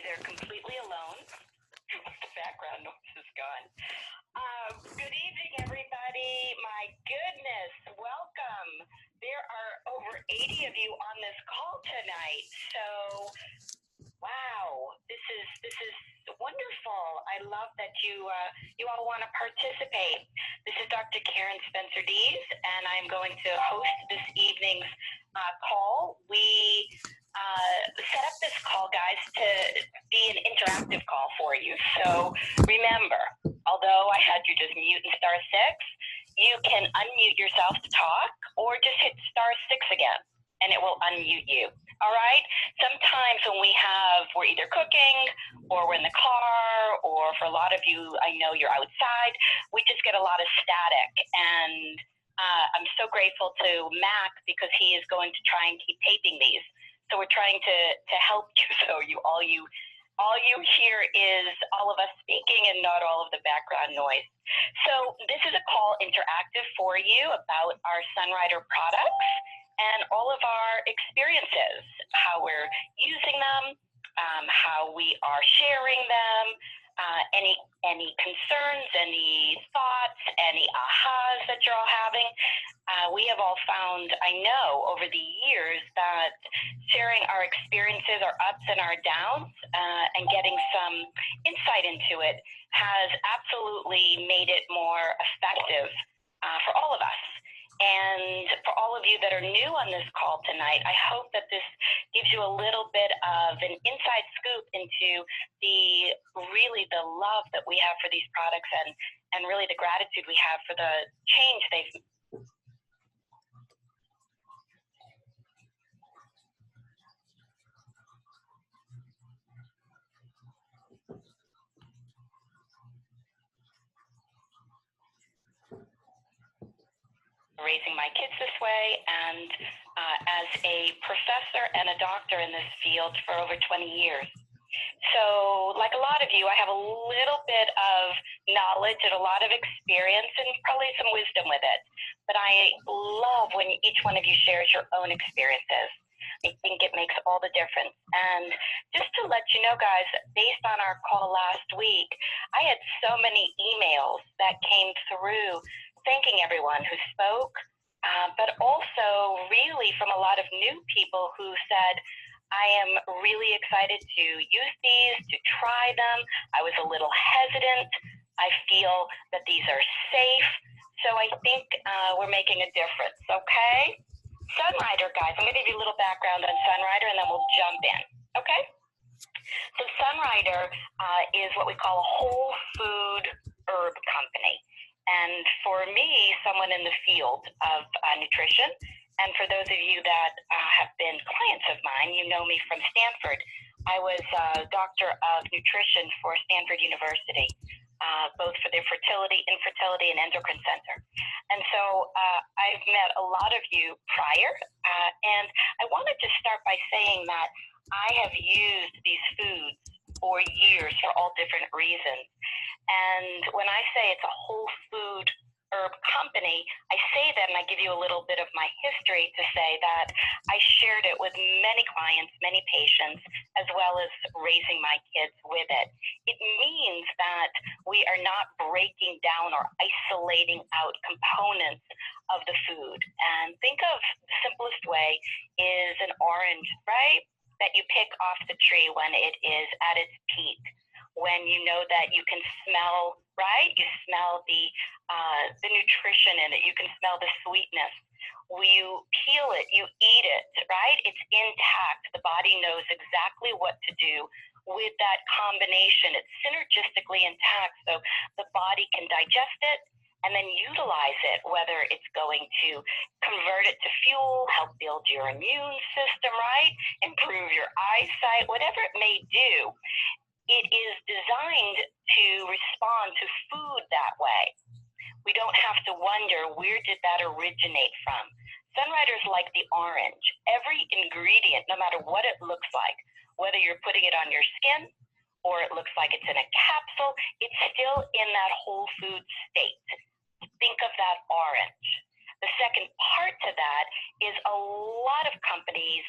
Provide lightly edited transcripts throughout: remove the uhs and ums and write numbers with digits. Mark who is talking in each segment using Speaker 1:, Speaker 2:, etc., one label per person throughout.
Speaker 1: they're completely alone. The background noise is gone. Good evening, everybody. My goodness, welcome. There are over 80 of you on this call tonight. So, wow, this is wonderful. I love that you all want to participate. This is Dr. Karen Spencer-Dees, and I'm going to host this evening's call. We set up this call, guys, to be an interactive call for you. So remember, although I had you just mute and star 6, you can unmute yourself to talk or just hit star 6 again, and it will unmute you. All right? Sometimes when we're either cooking or we're in the car, or for a lot of you, I know you're outside, we just get a lot of static. And I'm so grateful to Mac because he is going to try and keep taping these. So we're trying to help you, so all you hear is all of us speaking and not all of the background noise. So this is a call interactive for you about our Sunrider products and all of our experiences, how we're using them, how we are sharing them, any concerns, any thoughts, any ahas that you're all having. We have all found, I know, over the years that sharing our experiences, our ups and our downs, and getting some insight into it has absolutely made it more effective for all of us. And for all of you that are new on this call tonight, I hope that this gives you a little bit of an inside scoop into the love that we have for these products and really the gratitude we have for the change they've raising my kids this way, and as a professor and a doctor in this field for over 20 years. So like a lot of you, I have a little bit of knowledge and a lot of experience and probably some wisdom with it. But I love when each one of you shares your own experiences. I think it makes all the difference. And just to let you know, guys, based on our call last week, I had so many emails that came through thanking everyone who spoke, but also really from a lot of new people who said, I am really excited to use these, to try them. I was a little hesitant. I feel that these are safe. So I think we're making a difference, okay? Sunrider, guys, I'm gonna give you a little background on Sunrider and then we'll jump in, okay? So Sunrider is what we call a whole food herb company. And for me, someone in the field of nutrition, and for those of you that have been clients of mine, you know me from Stanford. I was a doctor of nutrition for Stanford University, both for their fertility, infertility, and endocrine center. And so I've met a lot of you prior, and I wanted to start by saying that I have used these foods for years for all different reasons. And when I say it's a whole food herb company, I say that and I give you a little bit of my history to say that I shared it with many clients, many patients, as well as raising my kids with it. It means that we are not breaking down or isolating out components of the food. And think of the simplest way is an orange, right? That you pick off the tree when it is at its peak, when you know that you can smell, right? You smell the nutrition in it. You can smell the sweetness. When you peel it, you eat it, right? It's intact. The body knows exactly what to do with that combination. It's synergistically intact, so the body can digest it and then utilize it, whether it's going to convert it to fuel, help build your immune system, right? Improve your eyesight, whatever it may do. It is designed to respond to food that way. We don't have to wonder, where did that originate from? Sunrider is like the orange. Every ingredient, no matter what it looks like, whether you're putting it on your skin or it looks like it's in a capsule, it's still in that whole food state. Think of that orange. The second part to that is a lot of companies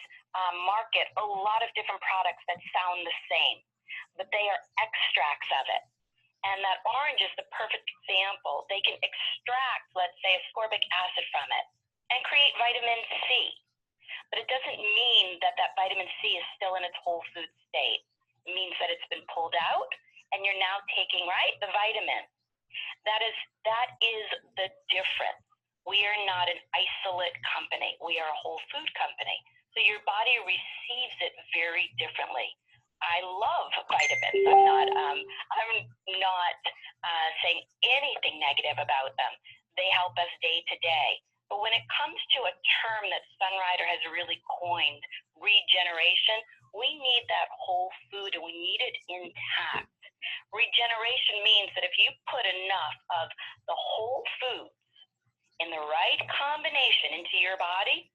Speaker 1: market a lot of different products that sound the same. but they are extracts of it. And that orange is the perfect example. They can extract, let's say, ascorbic acid from it and create vitamin C. But it doesn't mean that that vitamin C is still in its whole food state. It means that it's been pulled out and you're now taking, right, the vitamin. That is the difference. We are not an isolate company. We are a whole food company. So your body receives it very differently. I love vitamins. I'm not saying anything negative about them. They help us day to day. But when it comes to a term that Sunrider has really coined, regeneration, we need that whole food and we need it intact. Regeneration means that if you put enough of the whole foods in the right combination into your body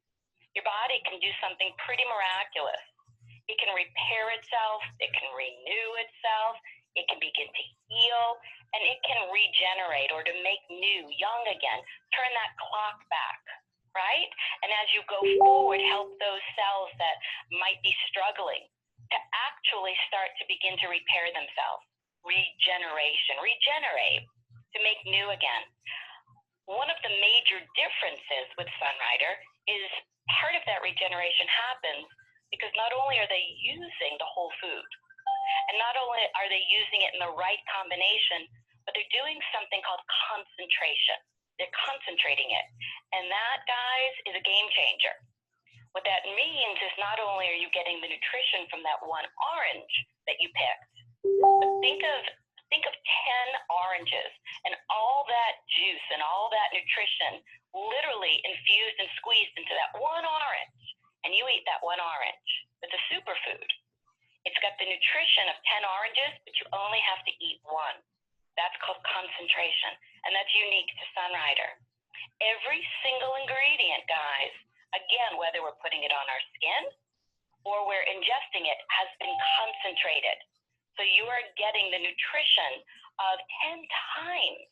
Speaker 1: can do something pretty miraculous. It can repair itself, it can renew itself, it can begin to heal, and it can regenerate or to make new, young again, turn that clock back, right? And as you go forward, help those cells that might be struggling to actually start to begin to repair themselves. Regeneration, regenerate, to make new again. One of the major differences with Sunrider is part of that regeneration happens because not only are they using the whole food, and not only are they using it in the right combination, but they're doing something called concentration. They're concentrating it. And that, guys, is a game changer. What that means is not only are you getting the nutrition from that one orange that you picked, but think of 10 oranges and all that juice and all that nutrition literally infused and squeezed into that one orange. And you eat that one orange. It's a superfood. It's got the nutrition of 10 oranges, but you only have to eat one. That's called concentration, and that's unique to Sunrider. Every single ingredient, guys, again, whether we're putting it on our skin or we're ingesting it, has been concentrated. So you are getting the nutrition of 10 times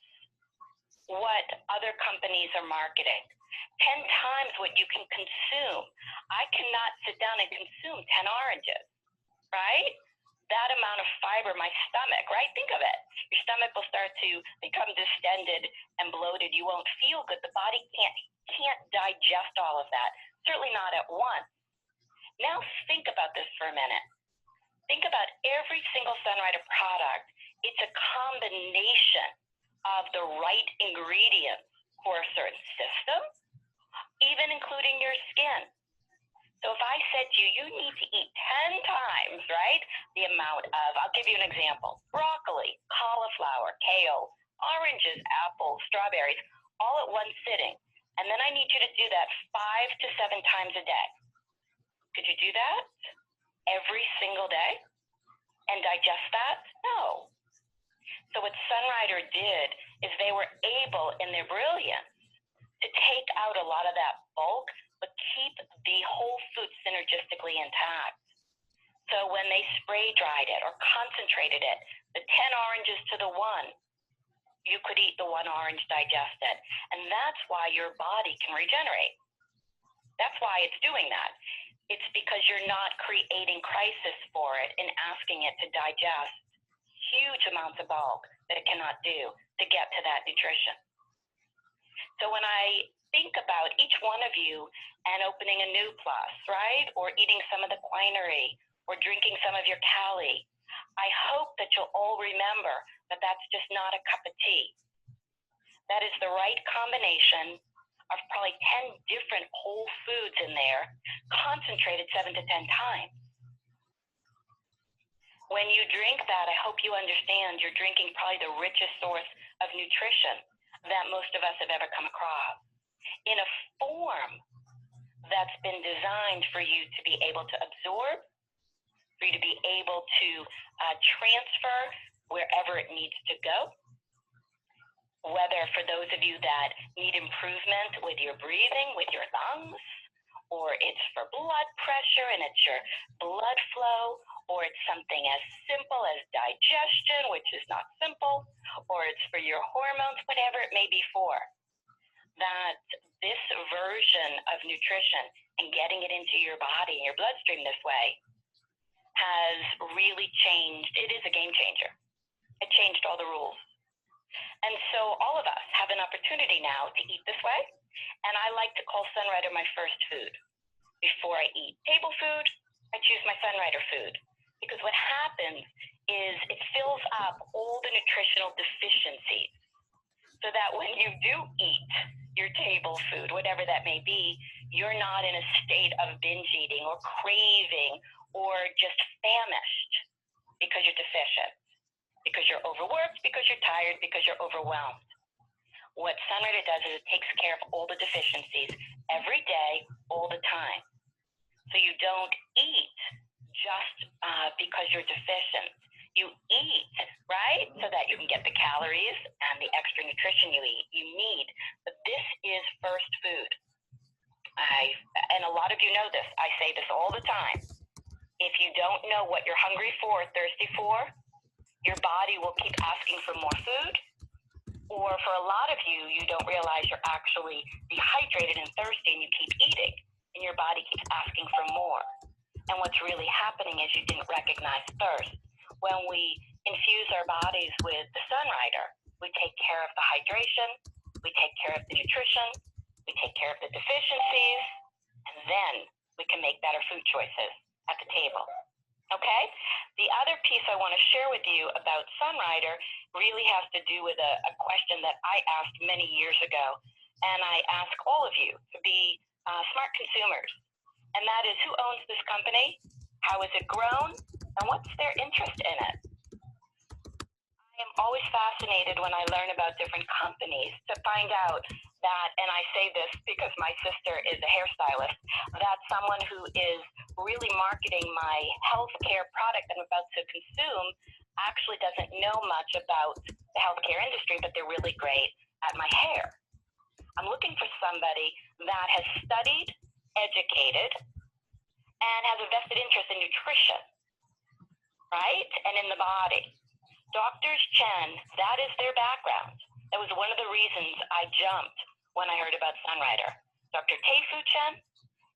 Speaker 1: what other companies are marketing. 10 times what you can consume. I cannot sit down and consume 10 oranges, right? That amount of fiber, my stomach, right? Think of it. Your stomach will start to become distended and bloated. You won't feel good. The body can't digest all of that, certainly not at once. Now think about this for a minute. Think about every single Sunrider product. It's a combination of the right ingredients for a certain system, even including your skin. So if I said to you, you need to eat 10 times, right, the amount of, I'll give you an example, broccoli, cauliflower, kale, oranges, apples, strawberries, all at one sitting. And then I need you to do that 5 to 7 times a day. Could you do that every single day and digest that? No. So what Sunrider did is they were able, in their brilliance, to take out a lot of that bulk, but keep the whole food synergistically intact. So when they spray dried it or concentrated it, the 10 oranges to the one, you could eat the one orange digested. And that's why your body can regenerate. That's why it's doing that. It's because you're not creating crisis for it and asking it to digest huge amounts of bulk that it cannot do to get to that nutrition. So when I think about each one of you and opening a new plus, right? Or eating some of the quinary or drinking some of your Cali, I hope that you'll all remember that that's just not a cup of tea. That is the right combination of probably 10 different whole foods in there, concentrated 7 to 10 times. When you drink that, I hope you understand you're drinking probably the richest source of nutrition that most of us have ever come across, in a form that's been designed for you to be able to absorb, for you to be able to transfer wherever it needs to go, whether for those of you that need improvement with your breathing, with your lungs, or it's for blood pressure and it's your blood flow, or it's something as simple as digestion, which is not simple, or it's for your hormones, whatever it may be for. That this version of nutrition and getting it into your body and your bloodstream this way has really changed. It is a game changer. It changed all the rules. And so all of us have an opportunity now to eat this way. And I like to call Sunrider my first food. Before I eat table food, I choose my Sunrider food. Because what happens is it fills up all the nutritional deficiencies so that when you do eat your table food, whatever that may be, you're not in a state of binge eating or craving or just famished because you're deficient, because you're overworked, because you're tired, because you're overwhelmed. What Sunrider does is it takes care of all the deficiencies every day, all the time. So you don't eat just because you're deficient. You eat, right, so that you can get the calories and the extra nutrition you need. But this is first food. And a lot of you know this. I say this all the time. If you don't know what you're hungry for or thirsty for, your body will keep asking for more food. Or for a lot of you, you don't realize you're actually dehydrated and thirsty and you keep eating. And your body keeps asking for more. And what's really happening is you didn't recognize thirst. When we infuse our bodies with the Sunrider, we take care of the hydration, we take care of the nutrition, we take care of the deficiencies, and then we can make better food choices at the table. Okay? The other piece I want to share with you about Sunrider really has to do with a question that I asked many years ago, and I ask all of you to be smart consumers. And that is, who owns this company? How is it grown? And what's their interest in it? I am always fascinated when I learn about different companies to find out that, and I say this because my sister is a hairstylist, that someone who is really marketing my healthcare product I'm about to consume actually doesn't know much about the healthcare industry, but they're really great at my hair. I'm looking for somebody that has studied, educated, and has a vested interest in nutrition, right? And in the body. Doctors Chen, that is their background. That was one of the reasons I jumped when I heard about Sunrider. Dr. Teifu Chen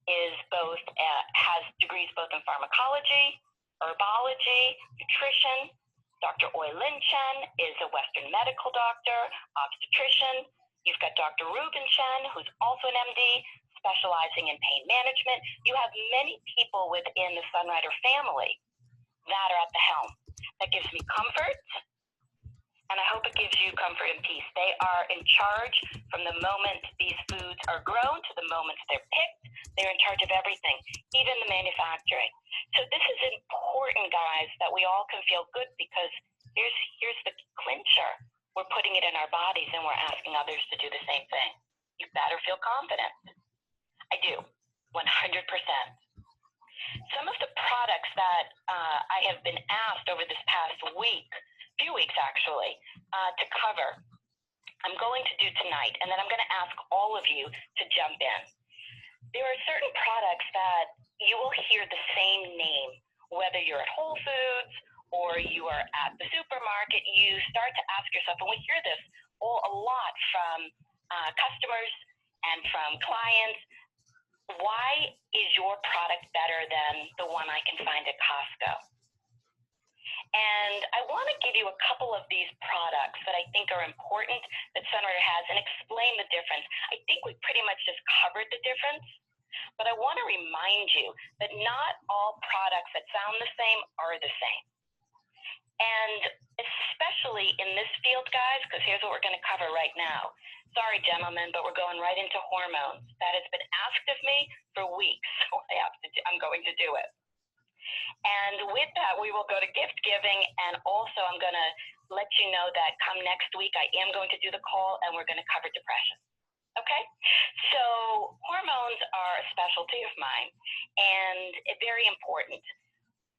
Speaker 1: is both, has degrees both in pharmacology, herbology, nutrition. Dr. Oi Lin Chen is a Western medical doctor, obstetrician. You've got Dr. Ruben Chen, who's also an MD, specializing in pain management. You have many people within the Sunrider family that are at the helm. That gives me comfort, and I hope it gives you comfort and peace. They are in charge from the moment these foods are grown to the moment they're picked. They're in charge of everything, even the manufacturing. So this is important, guys, that we all can feel good, because here's the clincher. We're putting it in our bodies, and we're asking others to do the same thing. You better feel confident. I do, 100%. Some of the products that I have been asked over this past few weeks actually, to cover, I'm going to do tonight, and then I'm going to ask all of you to jump in. There are certain products that you will hear the same name, whether you're at Whole Foods or you are at the supermarket. You start to ask yourself, and we hear this a lot from customers and from clients, why is your product better than the one I can find at Costco? And I want to give you a couple of these products that I think are important that Sunrider has and explain the difference. I think we pretty much just covered the difference, but I want to remind you that not all products that sound the same are the same. And especially in this field, guys, because here's what we're going to cover right now. Sorry, gentlemen, but we're going right into hormones. That has been asked of me for weeks, so I'm going to do it. And with that, we will go to gift giving, and also I'm going to let you know that come next week, I am going to do the call, and we're going to cover depression. Okay? So hormones are a specialty of mine, and very important.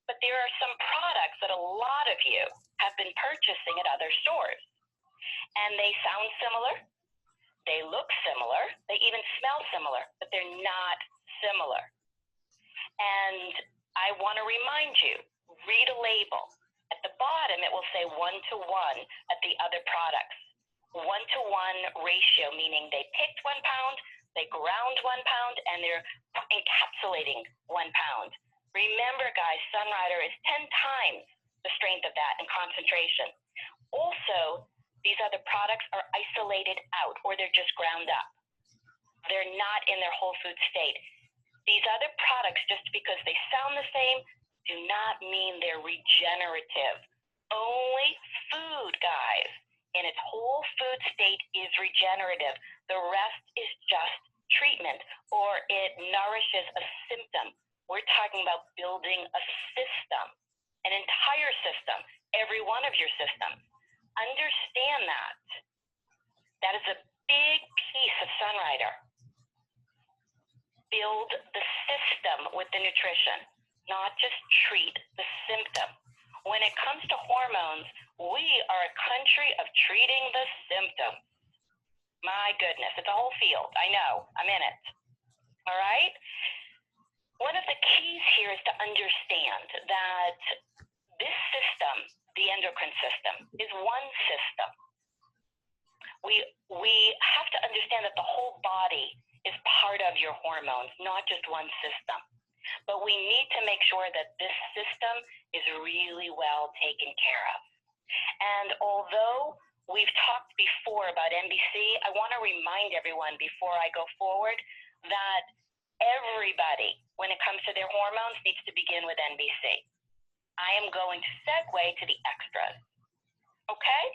Speaker 1: But there are some products that a lot of you have been purchasing at other stores, and they sound similar. They look similar. They even smell similar, but they're not similar. And I want to remind you, read a label. At the bottom, it will say 1-to-1 at the other products. 1-to-1 ratio, meaning they picked 1 pound, they ground 1 pound, and they're encapsulating 1 pound. Remember, guys, Sunrider is 10 times the strength of that in concentration. Also, these other products are isolated out, or they're just ground up. They're not in their whole food state. These other products, just because they sound the same, do not mean they're regenerative. Only food, guys, in its whole food state is regenerative. The rest is just treatment, or it nourishes a symptom. We're talking about building a system, an entire system, every one of your systems. Understand that. That is a big piece of Sunrider. Build the system with the nutrition, not just treat the symptom. When it comes to hormones, we are a country of treating the symptoms. My goodness, it's a whole field. I know, I'm in it. All right? One of the keys here is to understand that this system, the endocrine system, is one system. We have to understand that the whole body is part of your hormones, not just one system. But we need to make sure that this system is really well taken care of. And although we've talked before about NBC, I want to remind everyone before I go forward that everybody, when it comes to their hormones, needs to begin with NBC. I am going to segue to the extras. Okay?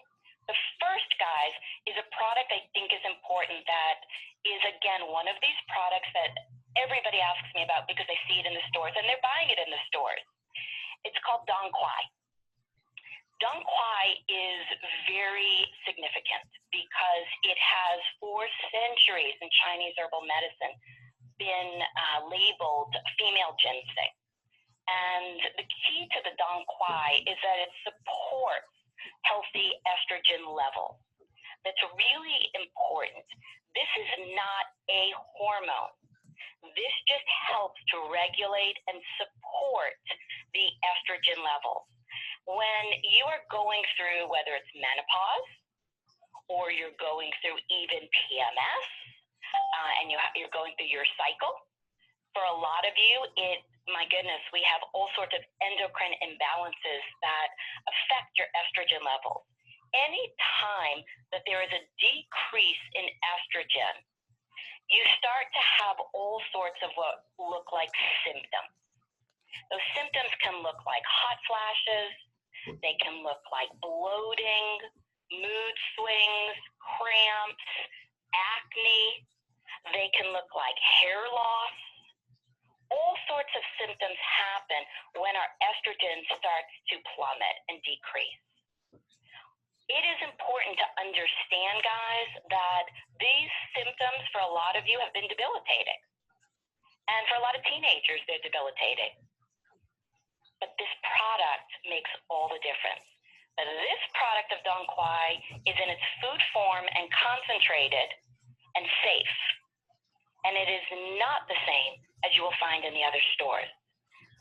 Speaker 1: The first, guys, is a product I think is important that is, again, one of these products that everybody asks me about because they see it in the stores and they're buying it in the stores. It's called Dong Quai. Dong Quai is very significant because it has for centuries in Chinese herbal medicine been labeled female ginseng. And the key to the Dong Quai is that it supports healthy estrogen levels. That's really important. This is not a hormone. This just helps to regulate and support the estrogen levels. When you are going through, whether it's menopause or you're going through even PMS, and you're going through your cycle, for a lot of you, my goodness, we have all sorts of endocrine imbalances that affect your estrogen levels. Any time that there is a decrease in estrogen, you start to have all sorts of what look like symptoms. Those symptoms can look like hot flashes, they can look like bloating, mood swings, cramps, acne, they can look like hair loss. All sorts of symptoms happen when our estrogen starts to plummet and decrease. It is important to understand, guys, that these symptoms for a lot of you have been debilitating. And for a lot of teenagers, they're debilitating. But this product makes all the difference. This product of Dong Quai is in its food form and concentrated and safe. And it is not the same as you will find in the other stores.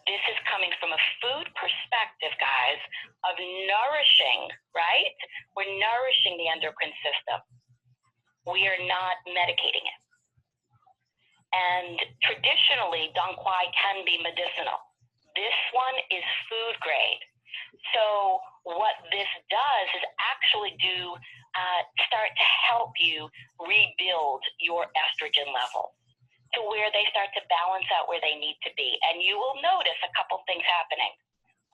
Speaker 1: This is coming from a food perspective, guys, of nourishing, right? We're nourishing the endocrine system. We are not medicating it. And traditionally, Dong Quai can be medicinal. This one is food grade. So what this does is actually start to help you rebuild your estrogen levels to where they start to balance out where they need to be. And you will notice a couple things happening.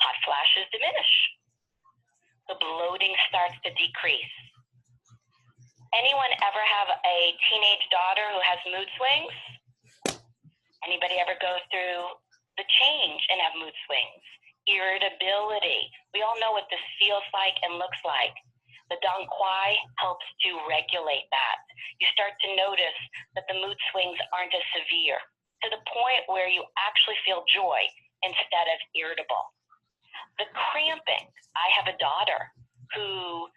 Speaker 1: Hot flashes diminish. The bloating starts to decrease. Anyone ever have a teenage daughter who has mood swings? Anybody ever go through the change and have mood swings? Irritability. We all know what this feels like and looks like. The Dong Quai helps to regulate that. You start to notice that the mood swings aren't as severe, to the point where you actually feel joy instead of irritable. The cramping. I have a daughter who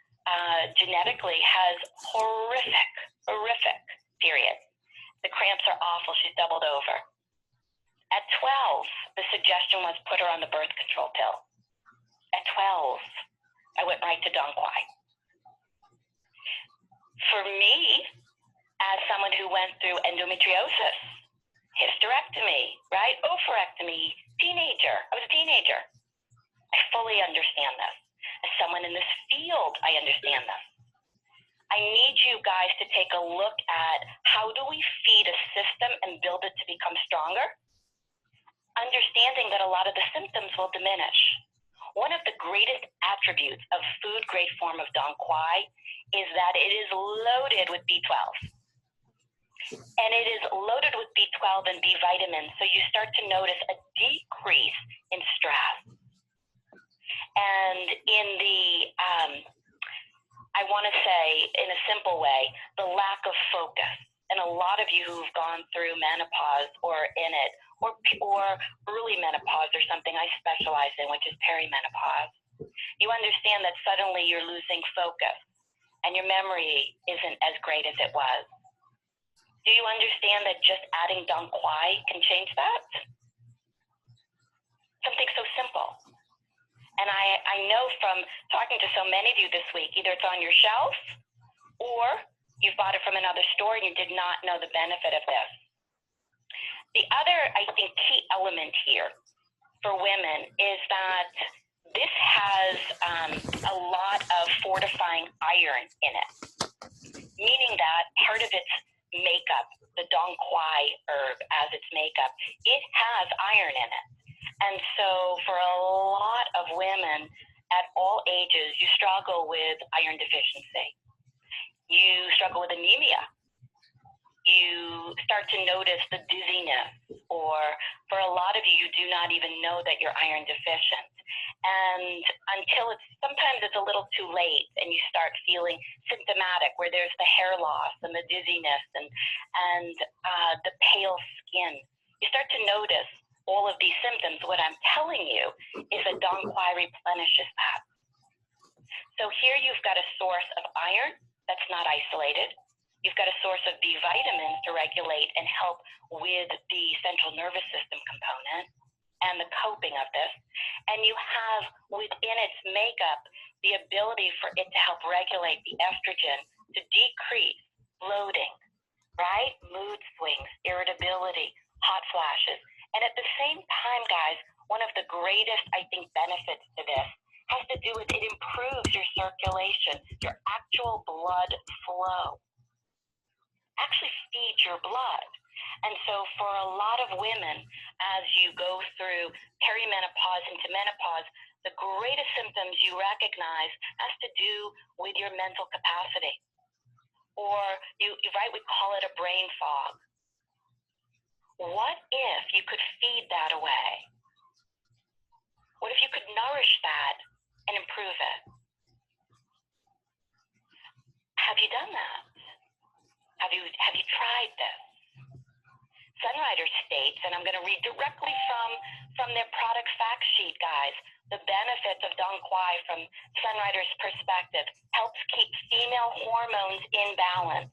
Speaker 1: genetically has horrific periods. The cramps are awful. She's doubled over. At 12, the suggestion was put her on the birth control pill. At 12, I went right to Dong Quai. For me, as someone who went through endometriosis, hysterectomy, right? Oophorectomy, a teenager. I fully understand this. As someone in this field, I understand this. I need you guys to take a look at how do we feed a system and build it to become stronger, understanding that a lot of the symptoms will diminish. One of the greatest attributes of food-grade form of Dong Quai is that it is loaded with B12. And it is loaded with B12 and B vitamins, so you start to notice a decrease in stress. And in the, I want to say in a simple way, the lack of focus. And a lot of you who've gone through menopause or in it, or early menopause or something I specialize in, which is perimenopause, you understand that suddenly you're losing focus and your memory isn't as great as it was. Do you understand that just adding Dong Quai can change that? Something so simple. And I know from talking to so many of you this week, either it's on your shelf or you've bought it from another store and you did not know the benefit of this. The other, I think, key element here for women is that this has a lot of fortifying iron in it, meaning that part of its makeup, the Dong Quai herb as its makeup, it has iron in it. And so for a lot of women at all ages, you struggle with iron deficiency. You struggle with anemia. You start to notice the dizziness, or for a lot of you, you do not even know that you're iron deficient. And until sometimes it's a little too late and you start feeling symptomatic, where there's the hair loss and the dizziness and the pale skin. You start to notice all of these symptoms. What I'm telling you is that Dong Quai replenishes that. So here you've got a source of iron that's not isolated. You've got a source of B vitamins to regulate and help with the central nervous system component and the coping of this. And you have within its makeup the ability for it to help regulate the estrogen to decrease bloating, right? Mood swings, irritability, hot flashes. And at the same time, guys, one of the greatest, I think, benefits to this has to do with it improves your circulation, your actual blood flow. Actually feeds your blood. And so for a lot of women, as you go through perimenopause into menopause, the greatest symptoms you recognize has to do with your mental capacity. Or we call it a brain fog. What if you could feed that away? What if you could nourish that and improve it? Have you done that? Have you tried this? Sunrider states, and I'm going to read directly from their product fact sheet, guys, the benefits of Dong Quai from Sunrider's perspective helps keep female hormones in balance.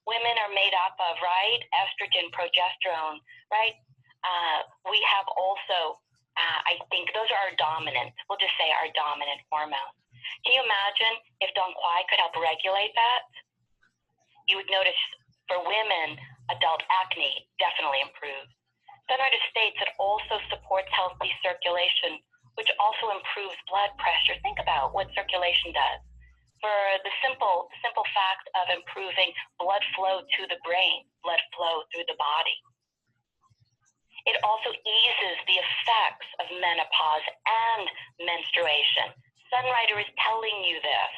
Speaker 1: Women are made up of, right, estrogen, progesterone, right? We have also, I think those are our dominant, we'll just say our dominant hormones. Can you imagine if Dong Quai could help regulate that? You would notice for women, adult acne definitely improves. Sunrider states it also supports healthy circulation, which also improves blood pressure. Think about what circulation does. For the simple fact of improving blood flow to the brain, blood flow through the body. It also eases the effects of menopause and menstruation. Sunrider is telling you this.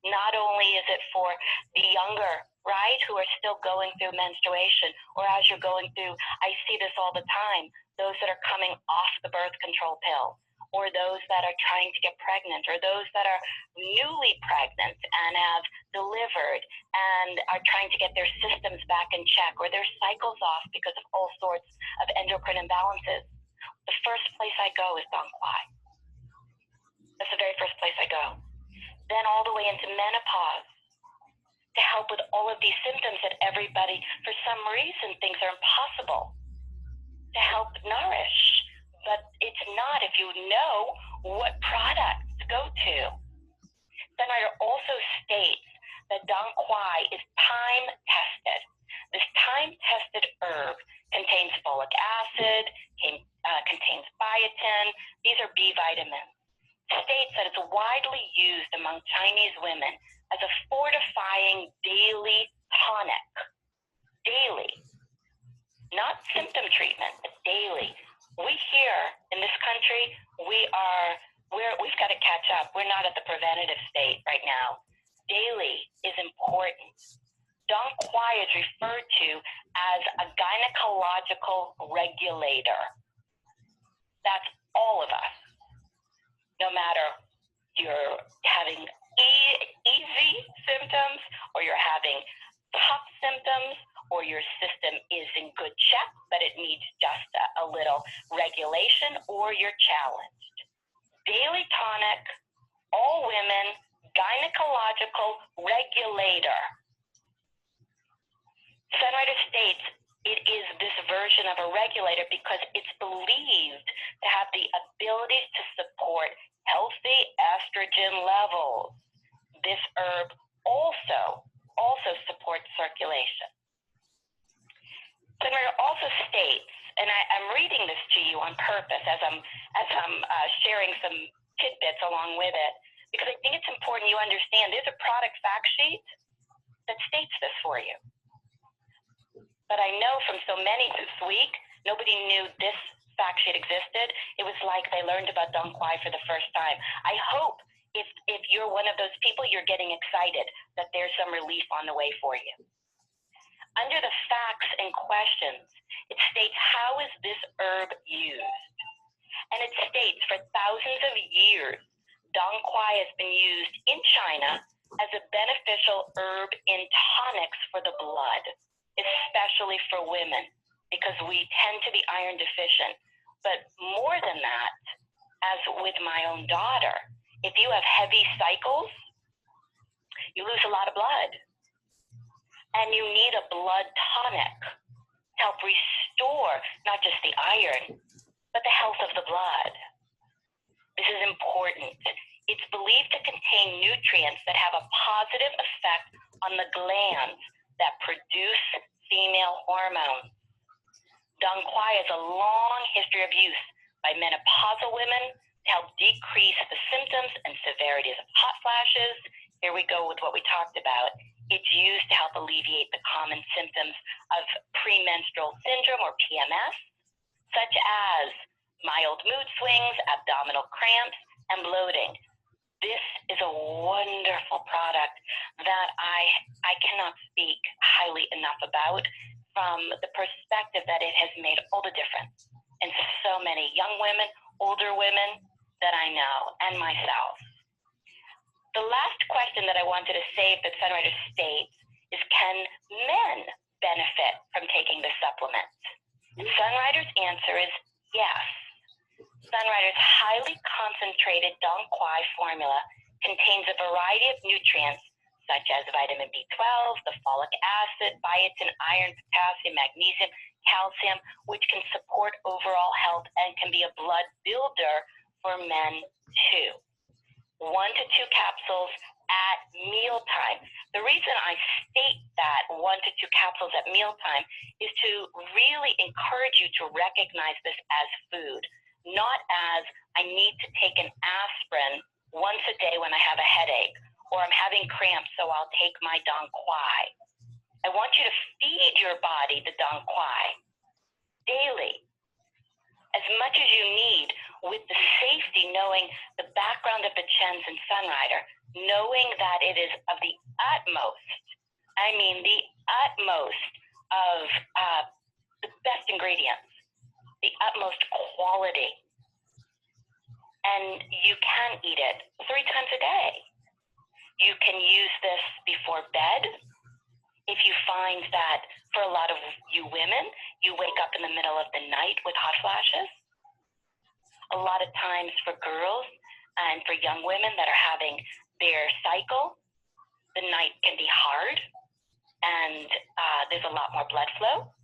Speaker 1: Not only is it for the younger, right, who are still going through menstruation, or as you're going through, I see this all the time, those that are coming off the birth control pill, or those that are trying to get pregnant, or those that are newly pregnant and have delivered and are trying to get their systems back in check, or their cycles off because of all sorts of endocrine imbalances. The first place I go is Dong Quai. That's the very first place I go. Then all the way into menopause to help with all of these symptoms that everybody, for some reason, thinks are impossible to help nourish. But it's not if you know what products to go to. Sunrider also states that Dong Quai is time-tested. This time-tested herb contains folic acid, contains not symptom treatment, but daily. We here in this country, we've got to catch up. We're not at the preventative state right now. Daily is important. Dong Quai is referred to as a gynecological regulator. That's all of us. No matter you're having easy symptoms, or you're having tough symptoms, or your system is in good check, but it needs just a little regulation, or you're challenged. Daily tonic, all women, gynecological regulator. Sunwriter states it is this version of a regulator because it's believed to have the ability to support healthy estrogen levels. This herb also supports circulation. Sunwriter also states, and I'm reading this to you on purpose as I'm sharing some tidbits along with it, because I think it's important you understand there's a product fact sheet that states this for you. But I know from so many this week, nobody knew this fact sheet existed. It was like they learned about Dong Quai for the first time. I hope if you're one of those people, you're getting excited that there's some relief on the way for you. Under the facts and questions, it states how is this herb used? And it states for thousands of years, Dong Quai has been used in China as a beneficial herb in tonics for the blood, especially for women, because we tend to be iron deficient. But more than that, as with my own daughter, if you have heavy cycles, you lose a lot of blood. And you need a blood tonic to help restore not just the iron, but the health of the blood. This is important. It's believed to contain nutrients that have a positive effect on the glands that produce female hormones. Dong Quai has a long history of use by menopausal women to help decrease the symptoms and severities of hot flashes. Here we go with what we talked about. It's used to help alleviate the common symptoms of premenstrual syndrome or PMS, such as mild mood swings, abdominal cramps, and bloating. This is a wonderful product that I cannot speak highly enough about, from the perspective that it has made all the difference in so many young women, older women that I know, and myself. The last question that I wanted to save that Sunwriter states is, can men benefit from taking this supplement? And Sunwriter's answer is yes. Sunwriter's highly concentrated Dong Quai formula contains a variety of nutrients such as vitamin B12, the folic acid, biotin, iron, potassium, magnesium, calcium, which can support overall health and can be a blood builder for men too. 1 to 2 capsules at mealtime. The reason I state that 1 to 2 capsules at mealtime is to really encourage you to recognize this as food, not as I need to take an aspirin once a day when I have a headache, or I'm having cramps, so I'll take my Dong Quai. I want you to feed your body the Dong Quai daily, as much as you need, with the safety, knowing the background of the Chens and Sunrider, knowing that it is of the utmost, I mean the utmost of the best ingredients, the utmost quality. And you can eat it 3 times a day. You can use this before bed. If you find that for a lot of you women, you wake up in the middle of the night with hot flashes. A lot of times for girls and for young women that are having their cycle, the night can be hard and there's a lot more blood flow.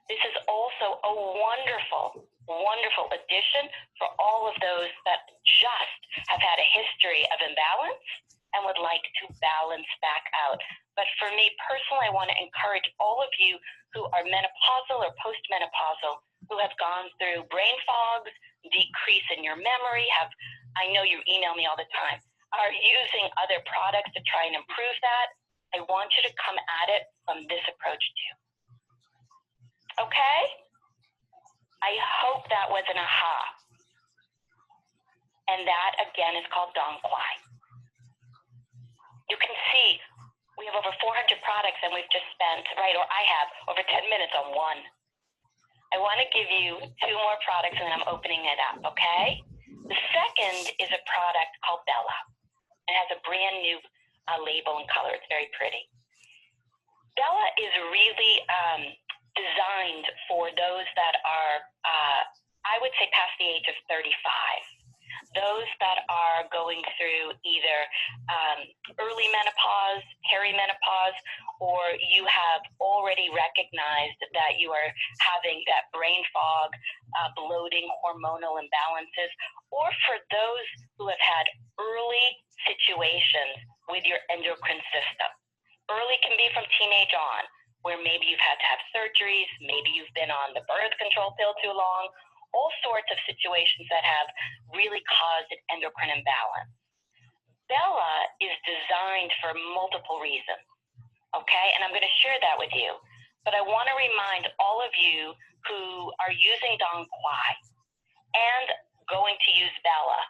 Speaker 1: This is also a wonderful, wonderful addition for all of those that just have had a history of imbalance and would like to balance back out. But for me personally, I want to encourage all of you who are menopausal or postmenopausal, who have gone through brain fogs, decrease in your memory, I know you email me all the time, are using other products to try and improve that. I want you to come at it from this approach too. Okay? was an aha. And that, again, is called Dong Quai. You can see we have over 400 products, and we've just spent, or I have, over 10 minutes on one. I want to give you 2 more products, and then I'm opening it up, okay? The second is a product called Bella. It has a brand new label and color. It's very pretty. Bella is really designed for those that are, I would say, past the age of 35. Those that are going through either early menopause, perimenopause, or you have already recognized that you are having that brain fog, bloating, hormonal imbalances, or for those who have had early situations with your endocrine system. Early can be from teenage on, where maybe you've had to have surgeries, maybe you've been on the birth control pill too long, all sorts of situations that have really caused an endocrine imbalance. Bella is designed for multiple reasons, okay? And I'm going to share that with you. But I want to remind all of you who are using Dong Quai and going to use Bella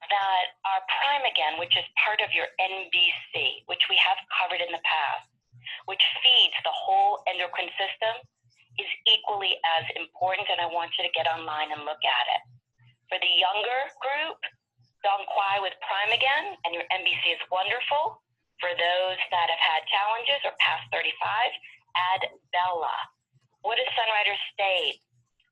Speaker 1: that our Prime Again, which is part of your NBC, which we have covered in the past, which feeds the whole endocrine system, is equally as important, and I want you to get online and look at it. For the younger group, Dong Quai with Prime Again and your NBC is wonderful. For those that have had challenges or past 35, add Bella. What does Sunrider state?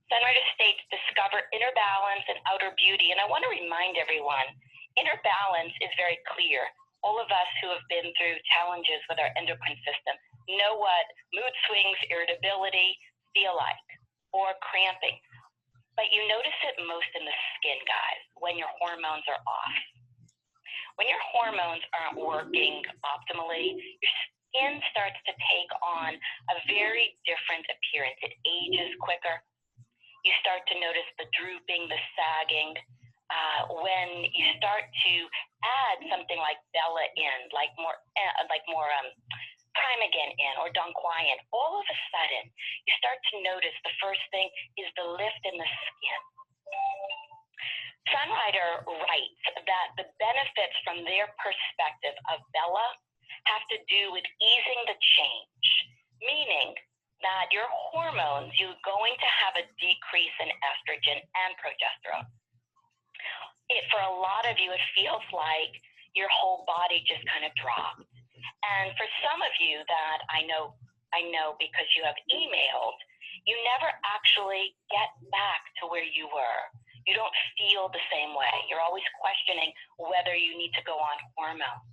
Speaker 1: Sunrider states, discover inner balance and outer beauty. And I want to remind everyone, inner balance is very clear. All of us who have been through challenges with our endocrine system know what mood swings, irritability feel like, or cramping. But you notice it most in the skin, guys, when your hormones are off. When your hormones aren't working optimally, your skin starts to take on a very different appearance. It ages quicker. You start to notice the drooping, the sagging. When you start to add something like Bella in, like more Prime Again in, or Dong Quai in, all of a sudden, you start to notice the first thing is the lift in the skin. Sunrider writes that the benefits from their perspective of Bella have to do with easing the change, meaning that your hormones, you're going to have a decrease in estrogen and progesterone. For a lot of you, it feels like your whole body just kind of dropped. And for some of you that I know because you have emailed, you never actually get back to where you were. You don't feel the same way. You're always questioning whether you need to go on hormone.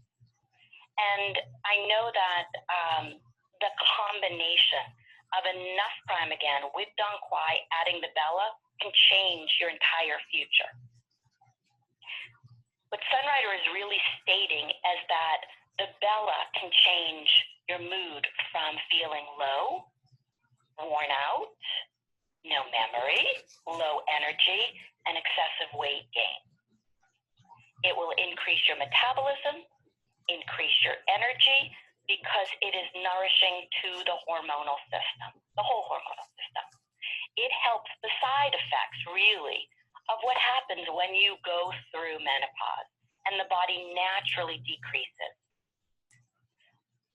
Speaker 1: And I know that the combination of enough Prime Again with Dong Quai adding the Bella can change your entire future. What Sunrider is really stating is that the Bella can change your mood from feeling low, worn out, no memory, low energy, and excessive weight gain. It will increase your metabolism, increase your energy, because it is nourishing to the hormonal system, the whole hormonal system. It helps the side effects, really, of what happens when you go through menopause and the body naturally decreases.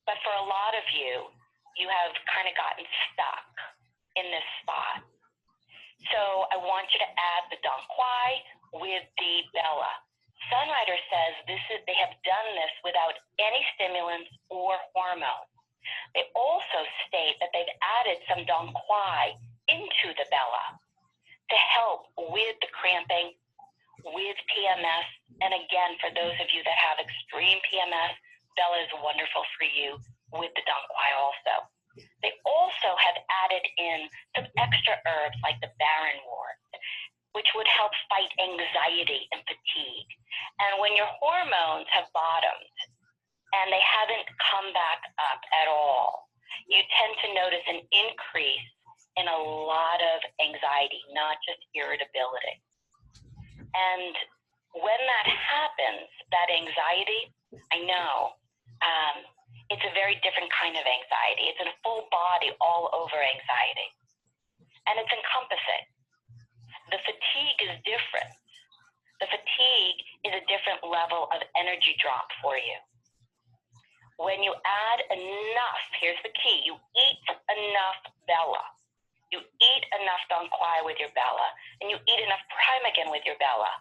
Speaker 1: But for a lot of you, you have kind of gotten stuck in this spot. So I want you to add the Dong Quai with the Bella. Sunrider says they have done this without any stimulants or hormones. They also state that they've added some Dong Quai into the Bella to help with the cramping, with PMS. And again, for those of you that have extreme PMS, Bella is wonderful for you with the Dong Quai also. They also have added in some extra herbs like the barrenwort, which would help fight anxiety and fatigue. And when your hormones have bottomed and they haven't come back up at all, you tend to notice an increase in a lot of anxiety, not just irritability. And when that happens, that anxiety, I know, it's a very different kind of anxiety. It's a full body, all over anxiety. And it's encompassing. The fatigue level of energy drop for you. When you add enough, here's the key, you eat enough Bella. You eat enough Dong Quai with your Bella, and you eat enough Primegan with your Bella.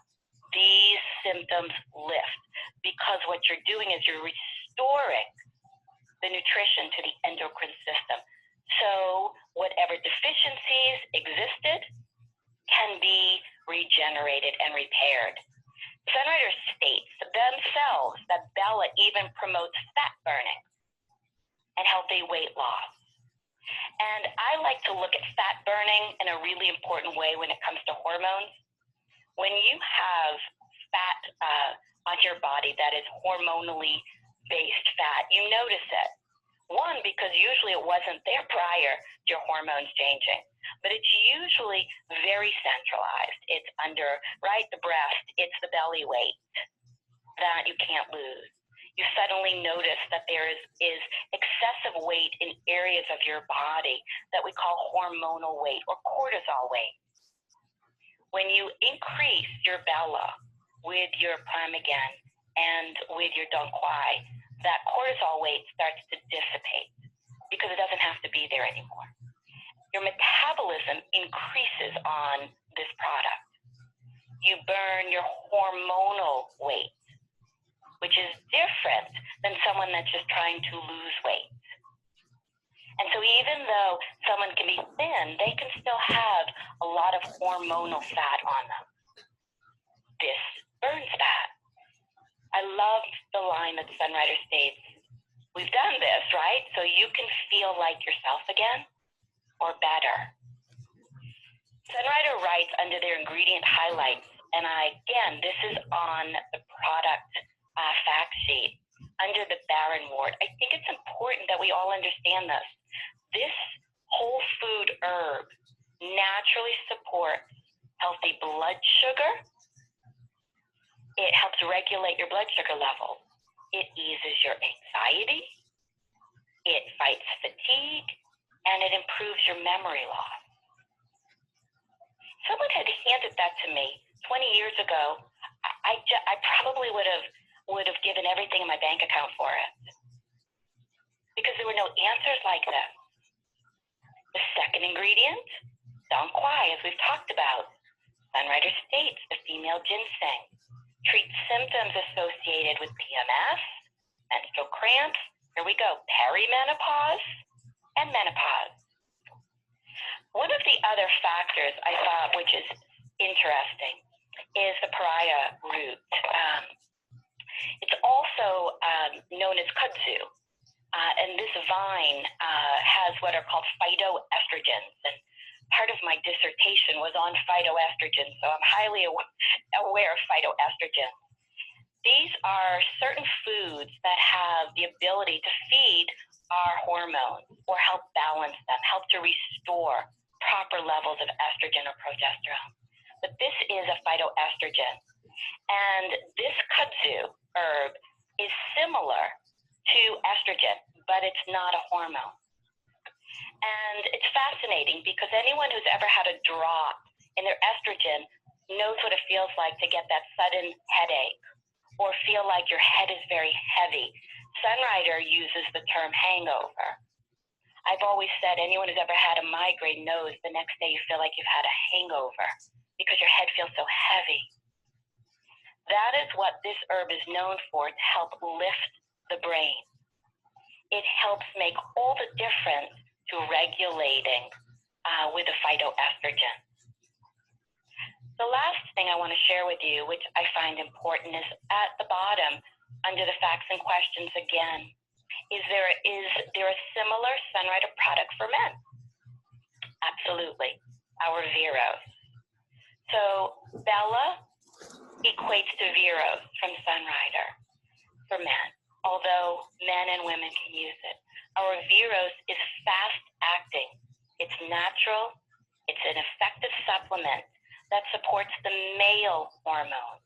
Speaker 1: These symptoms lift because what you're doing is you're restoring the nutrition to the endocrine system. So whatever deficiencies existed can be regenerated and repaired. Sunrider states themselves that Bella even promotes fat burning and healthy weight loss. And I like to look at fat burning in a really important way when it comes to hormones. When you have fat on your body that is hormonally based fat, you notice it. One, because usually it wasn't there prior to your hormones changing, but it's usually very centralized. It's under, right, the breast, it's the belly weight that you can't lose. You suddenly notice that there is excessive weight in areas of your body that we call hormonal weight or cortisol weight. When you increase your Bella with your Primegan and with your Dong Quai, that cortisol weight starts to dissipate because it doesn't have to be there anymore. Your metabolism increases on this product. You burn your hormonal weight, which is different than someone that's just trying to lose weight. And so even though someone can be thin, they can still have a lot of hormonal fat on them. This burns fat. I love the line that Sunrider states, we've done this, right? So you can feel like yourself again or better. Sunrider writes under their ingredient highlights, and again, this is on the product fact sheet under the Barren wort. I think it's important that we all understand this. This whole food herb naturally supports healthy blood sugar. It helps regulate your blood sugar levels. It eases your anxiety. It fights fatigue, and it improves your memory loss. Someone had handed that to me 20 years ago. I probably would have given everything in my bank account for it because there were no answers like this. The second ingredient, Dong Quai, as we've talked about. Sunrider states the female ginseng treats symptoms associated with PMS, menstrual cramps, here we go, perimenopause, and menopause. One of the other factors I thought, which is interesting, is the pariah root. It's also known as kudzu, and this vine has what are called phytoestrogens, and part of my dissertation was on phytoestrogens, so I'm highly aware of phytoestrogens. These are certain foods that have the ability to feed our hormones or help balance them, help to restore proper levels of estrogen or progesterone. But this is a phytoestrogen. And this kudzu herb is similar to estrogen, but it's not a hormone. And it's fascinating because anyone who's ever had a drop in their estrogen knows what it feels like to get that sudden headache or feel like your head is very heavy. Sunrider uses the term hangover. I've always said anyone who's ever had a migraine knows the next day you feel like you've had a hangover because your head feels so heavy. That is what this herb is known for, to help lift the brain. It helps make all the difference to regulating with a phytoestrogen. The last thing I want to share with you, which I find important, is at the bottom, under the facts and questions again, is there a similar Sunrider product for men? Absolutely, our Veros. So Bella equates to Veros from Sunrider for men, although men and women can use it. Our Veros is fast-acting. It's natural. It's an effective supplement that supports the male hormone,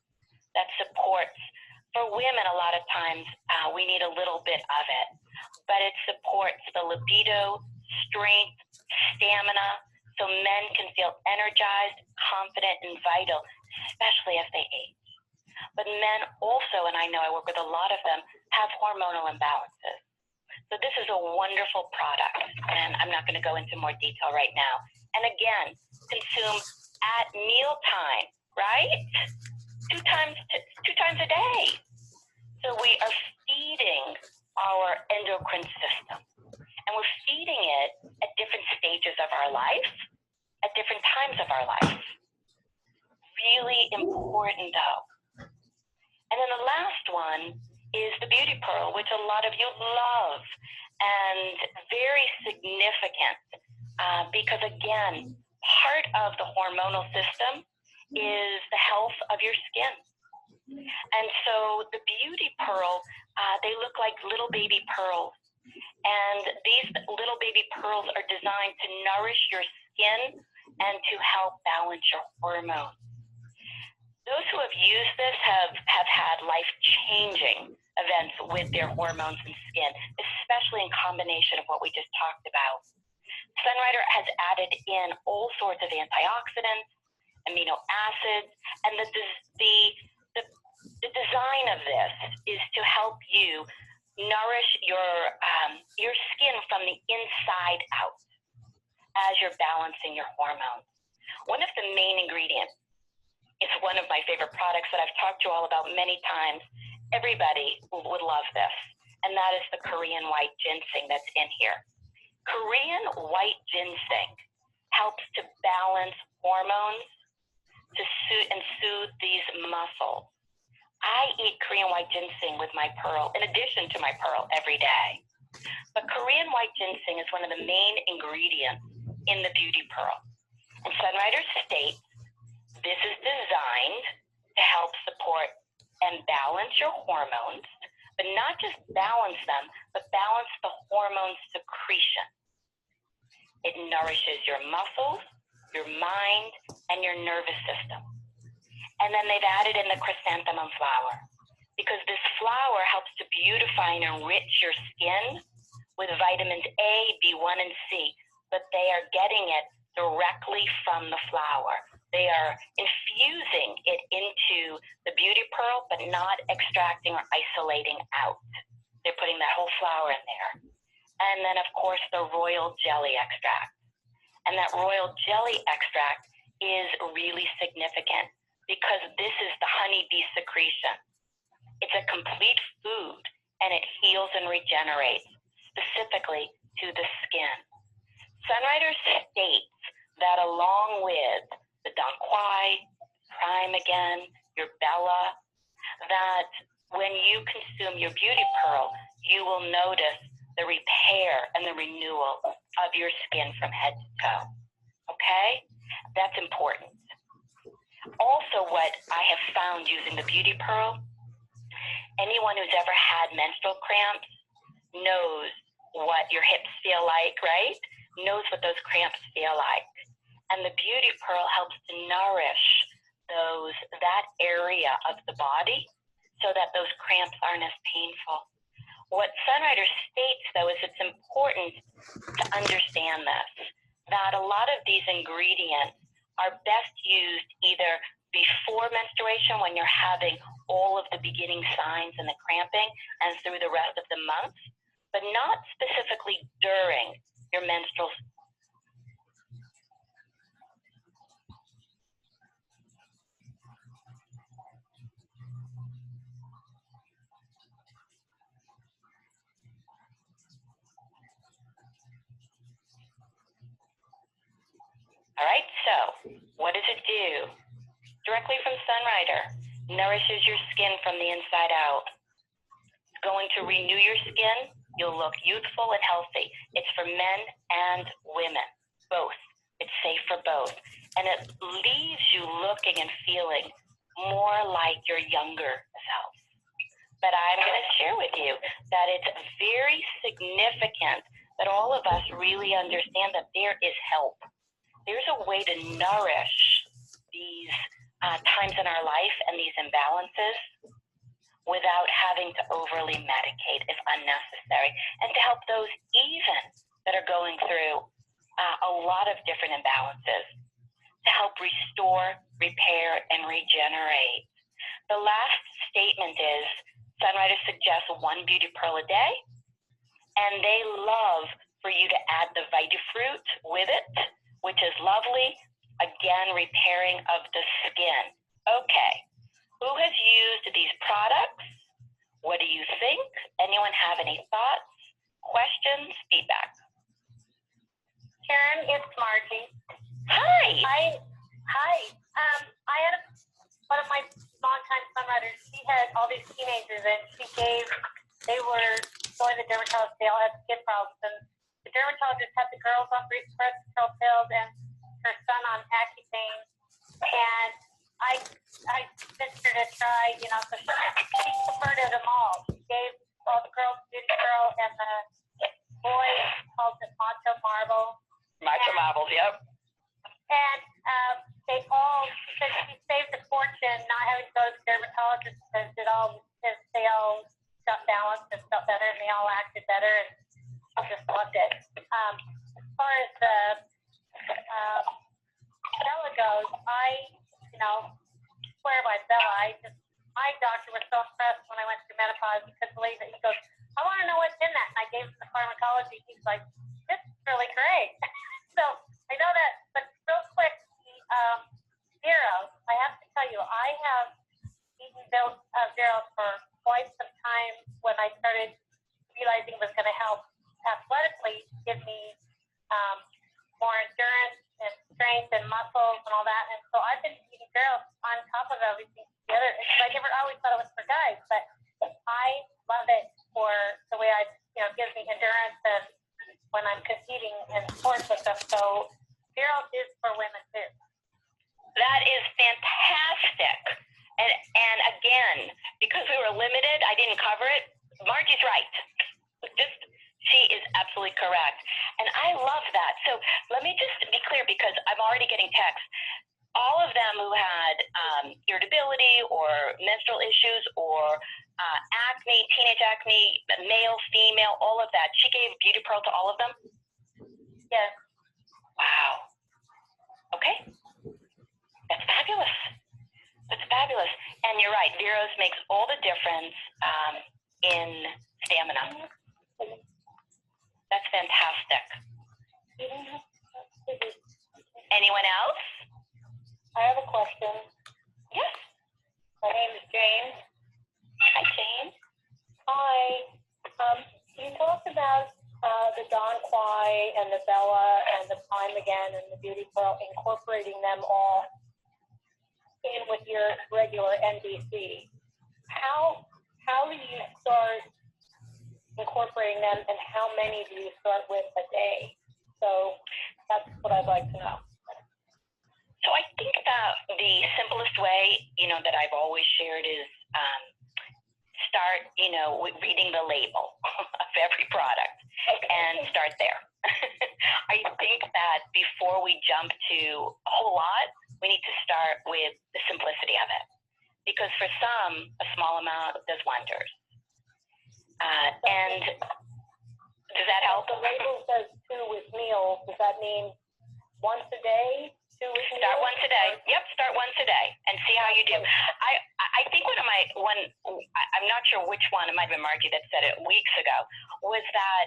Speaker 1: that supports, for women a lot of times, we need a little bit of it, but it supports the libido, strength, stamina, so men can feel energized, confident, and vital, especially as they age. But men also, and I know I work with a lot of them, have hormonal imbalances. So this is a wonderful product, and I'm not going to go into more detail right now. And again, consume at mealtime, right? Two times a day. So we are feeding our endocrine system, and we're feeding it at different stages of our life, at different times of our life. Really important though. And then the last one is the Beauty Pearl, which a lot of you love, and very significant because again, part of the hormonal system is the health of your skin. And so the Beauty Pearl, they look like little baby pearls. And these little baby pearls are designed to nourish your skin and to help balance your hormones. Those who have used this have had life-changing events with their hormones and skin, especially in combination of what we just talked about. Sunrider has added in all sorts of antioxidants, amino acids, and the design of this is to help you nourish your skin from the inside out as you're balancing your hormones. One of the main ingredients, it's one of my favorite products that I've talked to you all about many times. Everybody would love this, and that is the Korean white ginseng that's in here. Korean white ginseng helps to balance hormones to soothe these muscles. I eat Korean white ginseng with my pearl, in addition to my pearl, every day. But Korean white ginseng is one of the main ingredients in the Beauty Pearl. And Sunrider states this is designed to help support and balance your hormones, but not just balance them, but balance the hormone secretion. It nourishes your muscles, your mind, and your nervous system. And then they've added in the chrysanthemum flower, because this flower helps to beautify and enrich your skin with vitamins A, B1, and C, but they are getting it directly from the flower. They are infusing it into the Beauty Pearl, but not extracting or isolating out. They're putting that whole flower in there. And then, of course, the royal jelly extract. And that royal jelly extract is really significant because this is the honeybee secretion. It's a complete food, and it heals and regenerates, specifically to the skin. Sunrider states that along with the Dong Quai, Prime Again, your Bella, that when you consume your Beauty Pearl, you will notice the repair and the renewal of your skin from head to toe. Okay? That's important. Also, what I have found using the Beauty Pearl, anyone who's ever had menstrual cramps knows what your hips feel like, right? Knows what those cramps feel like. And the Beauty Pearl helps to nourish that area of the body so that those cramps aren't as painful. What Sunrider states, though, is it's important to understand this, that a lot of these ingredients are best used either before menstruation when you're having all of the beginning signs and the cramping and through the rest of the month, but not specifically during your menstrual. All right, so what does it do? Directly from Sunrider, nourishes your skin from the inside out. It's going to renew your skin. You'll look youthful and healthy. It's for men and women, both. It's safe for both. And it leaves you looking and feeling more like your younger self. But I'm going to share with you that it's very significant that all of us really understand that there is help. There's a way to nourish these times in our life and these imbalances without having to overly medicate if unnecessary, and to help those even that are going through a lot of different imbalances, to help restore, repair, and regenerate. The last statement is, Sunrider suggests 1 beauty pearl a day, and they love for you to add the Vitafruit with it, which is lovely. Again, repairing of the skin. Okay, who has used these products? What do you think? Anyone have any thoughts, questions, feedback?
Speaker 2: Karen, it's Margie.
Speaker 1: Hi.
Speaker 2: Hi. I had one of my longtime Sunriders. She had all these teenagers, and they were going to the dermatologist. They all had skin problems, and the dermatologist had the girls on birth control pills and her son on Accutane. And I convinced her to try, so she converted them all. She gave all the girls Beauty Pearl, and the boys called it Macho Marble.
Speaker 1: Macho Marbles, yep.
Speaker 2: And they all, she said she saved a fortune not having to go to the dermatologist because they all got balanced and felt better, and they all acted better, and I just loved it. As far as the Bella goes, I swear by Bella. My doctor was so impressed when I went through menopause. He couldn't believe it. He goes, I want to know what's in that. And I gave him the pharmacology. He's like, this is really great. So I know that, but real quick, Zeros, I have to tell you, I have eaten Zeros for quite some time when I started realizing it was going to help athletically, give me more endurance and strength and muscles and all that. And so I've been eating Zeros on top of everything together. I never always thought it was for guys, but I love it for the way gives me endurance and when I'm competing in sports with them. So Zeros is for women too.
Speaker 1: That is fantastic. And again, because we were limited, I didn't cover it. Margie's right. She is absolutely correct. And I love that. So let me just be clear, because I'm already getting texts. All of them who had irritability or menstrual issues or acne, teenage acne, male, female, all of that, she gave Beauty Pearl to all of them?
Speaker 2: Yes.
Speaker 1: Wow. Okay. That's fabulous. That's fabulous. And you're right, Zeros makes all the difference in stamina. That's fantastic. Anyone else?
Speaker 2: I have a question.
Speaker 1: Yes.
Speaker 2: My name is Jane.
Speaker 1: Hi, Jane.
Speaker 2: Hi. You talked about the Don Quai and the Bella and the Prime Again and the Beauty Pearl, incorporating them all in with your regular NBC. How do you start incorporating them, and how many do you start with a day? So that's what I'd like to know.
Speaker 1: So I think that the simplest way, that I've always shared is start, with reading the label of every product and start there. I think that before we jump to a whole lot, we need to start with the simplicity of it. Because for some, a small amount does wonders. And does that help?
Speaker 2: The label says 2 with meals. Does that mean once a day? 2 with meals?
Speaker 1: Start once a day. Yep, start once a day and see how you do. I think I'm not sure which one, it might have been Margie that said it weeks ago, was that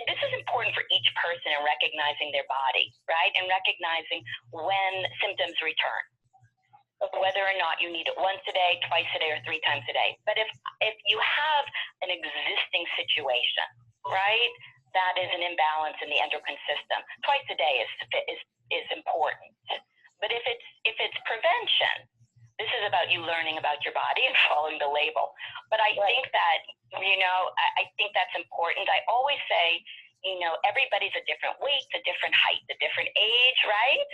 Speaker 1: this is important for each person in recognizing their body, right? And recognizing when symptoms return. Whether or not you need it once a day, twice a day, or 3 times a day. But if you have an existing situation, right, that is an imbalance in the endocrine system, twice a day is important. But if it's prevention, this is about you learning about your body and following the label. But I think that, I think that's important. I always say, everybody's a different weight, a different height, a different age, right?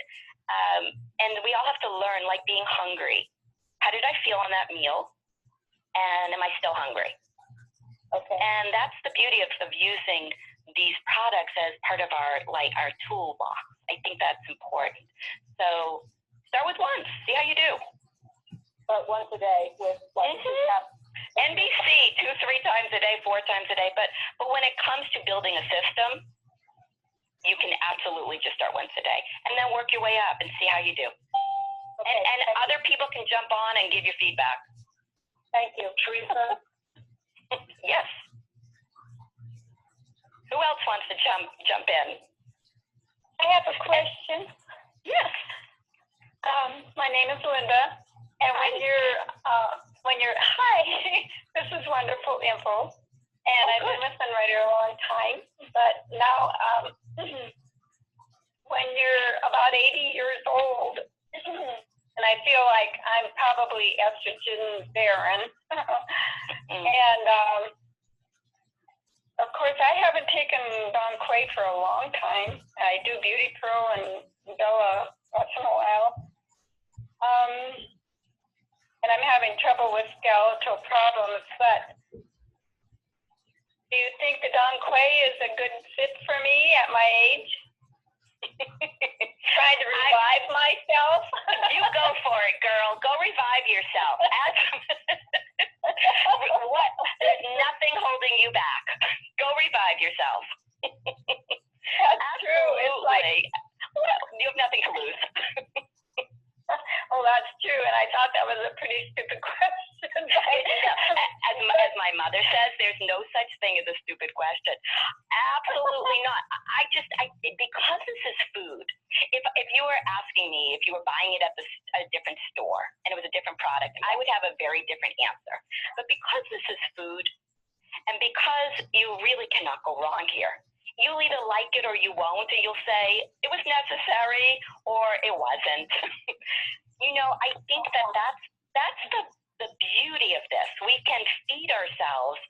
Speaker 1: And we all have to learn, like being hungry. How did I feel on that meal? And am I still hungry?
Speaker 2: Okay.
Speaker 1: And that's the beauty of using these products as part of our toolbox. I think that's important. So start with once, see how you do.
Speaker 2: But once a day with
Speaker 1: NBC 2-3 times a day, 4 times a day. But when it comes to building a system, you can absolutely just start once a day and then work your way up and see how you do. And other people can jump on and give you feedback.
Speaker 2: Thank you. Teresa?
Speaker 1: Yes. Who else wants to jump in?
Speaker 3: I have a question.
Speaker 1: Yes.
Speaker 3: My name is Linda, and when you're hi, this is wonderful info. And I've been with Sunwriter a long time, but now when you're about 80 years old, and I feel like I'm probably estrogen barren, and of course I haven't taken Don Quay for a long time. I do Beauty Pro and Bella once in a while. And I'm having trouble with skeletal problems, but do you think the Don Quay is a good fit for me at my age? Trying to revive myself?
Speaker 1: You go for it, girl. Go revive yourself. There's nothing holding you back. Go revive yourself.
Speaker 3: That's true. It's like,
Speaker 1: you have nothing to lose.
Speaker 3: Oh, that's true. And I thought that was a pretty stupid question.
Speaker 1: As my mother says, there's no such thing as a stupid question. Absolutely not. Because this is food. If you were asking me, if you were buying it at a different store and it was a different product, I would have a very different answer. But because this is food, and because you really cannot go wrong here, you'll either like it or you won't, and you'll say it was necessary or it wasn't. I think that's the beauty of this. We can feed ourselves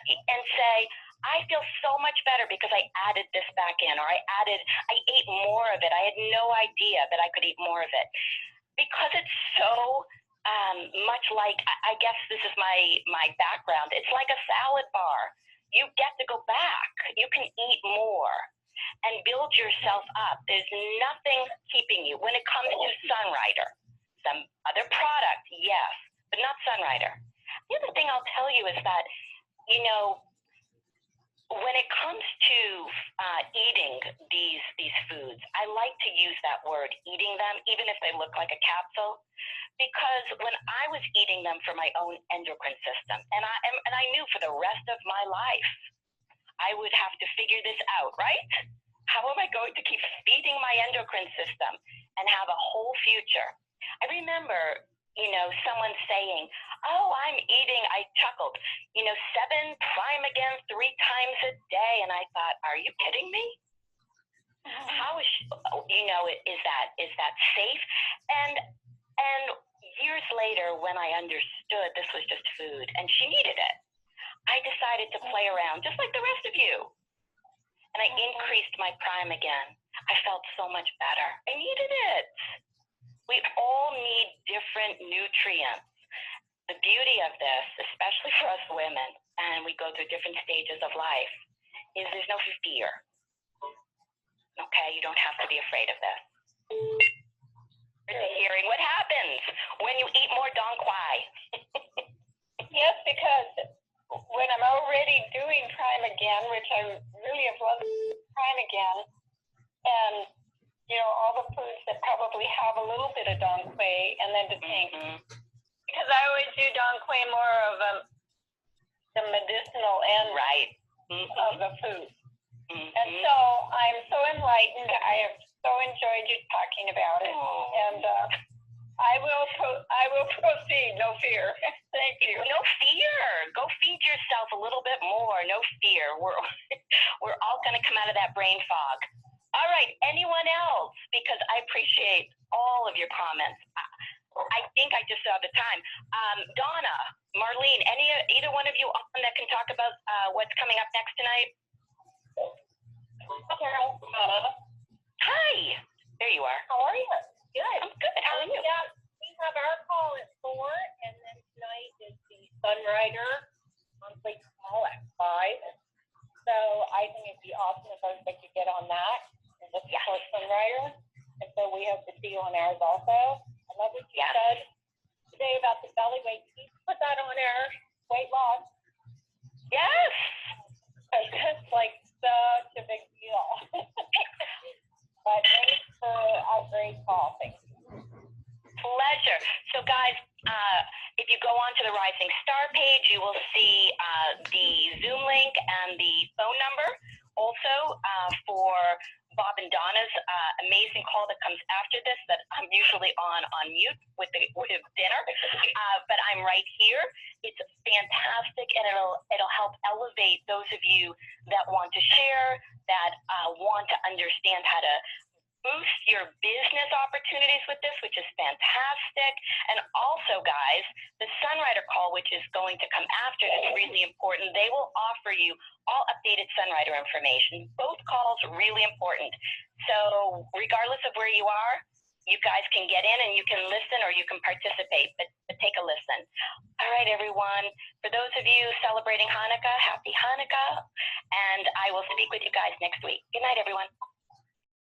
Speaker 1: and say, I feel so much better because I added this back in, or I ate more of it. I had no idea that I could eat more of it. Because it's so much like, I guess this is my background, it's like a salad bar. You get to go back. You can eat more and build yourself up. There's nothing keeping you. When it comes to Sunwriter, some other product, yes, but not Sunwriter. The other thing I'll tell you is that, when it comes to eating these foods, I like to use that word, eating them, even if they look like a capsule, because when I was eating them for my own endocrine system, and I knew for the rest of my life, I would have to figure this out, right? How am I going to keep feeding my endocrine system and have a whole future? I remember, someone saying, oh, I'm eating, I chuckled, 7 Prime Again 3 times a day. And I thought, are you kidding me? How is, is that safe? And years later, when I understood this was just food and she needed it, I decided to play around just like the rest of you. And I increased my Prime Again. I felt so much better. I needed it. We all need different nutrients. The beauty of this, especially for us women, and we go through different stages of life, is there's no fear. Okay, you don't have to be afraid of this. Hearing what happens when you eat more Don Quay.
Speaker 3: Yes, because when I'm already doing Prime Again, which I really have loved Prime Again, and all the foods that probably have a little bit of Don Quay, and then to think, because I always do Don Quay more of the medicinal end of the food. And so I'm so enlightened. I have so enjoyed you talking about it. And I will proceed, no fear. Thank you.
Speaker 1: No fear. Go feed yourself a little bit more. No fear. We're all going to come out of that brain fog. All right. Anyone else? Because I appreciate all of your comments. I think I just saw the time. Donna, Marlene, either one of you on that can talk about what's coming up next tonight?
Speaker 2: Carol.
Speaker 1: Hi. There you are.
Speaker 2: How are you?
Speaker 1: Good. I'm good. How are you?
Speaker 2: Yeah, we have our call at 4, and then tonight is the Sunwriter monthly call at 5. So I think it'd be awesome if everybody could get on that and just support Sunwriter. And so we hope to see you on ours also. I love what you said today about the belly weight. Can you put that on air? Weight loss.
Speaker 1: Yes.
Speaker 2: Because it's like such a big deal. But thanks for a great call. Thank you.
Speaker 1: pleasure. So, guys, if you go onto the Rising Star page, you will see the Zoom link and the phone number. Also, for Bob and Donna's amazing call that comes after this, that I'm usually on mute with dinner, but I'm right here. It's fantastic, and it'll help elevate those of you that want to share, that want to understand how to boost your business opportunities with this, which is fantastic. And also, guys, the Sunrider call, which is going to come after, is really important. They will offer you all updated Sunrider information. Both calls are really important. So regardless of where you are, you guys can get in and you can listen or you can participate, but take a listen. All right, everyone. For those of you celebrating Hanukkah, happy Hanukkah. And I will speak with you guys next week. Good night, everyone.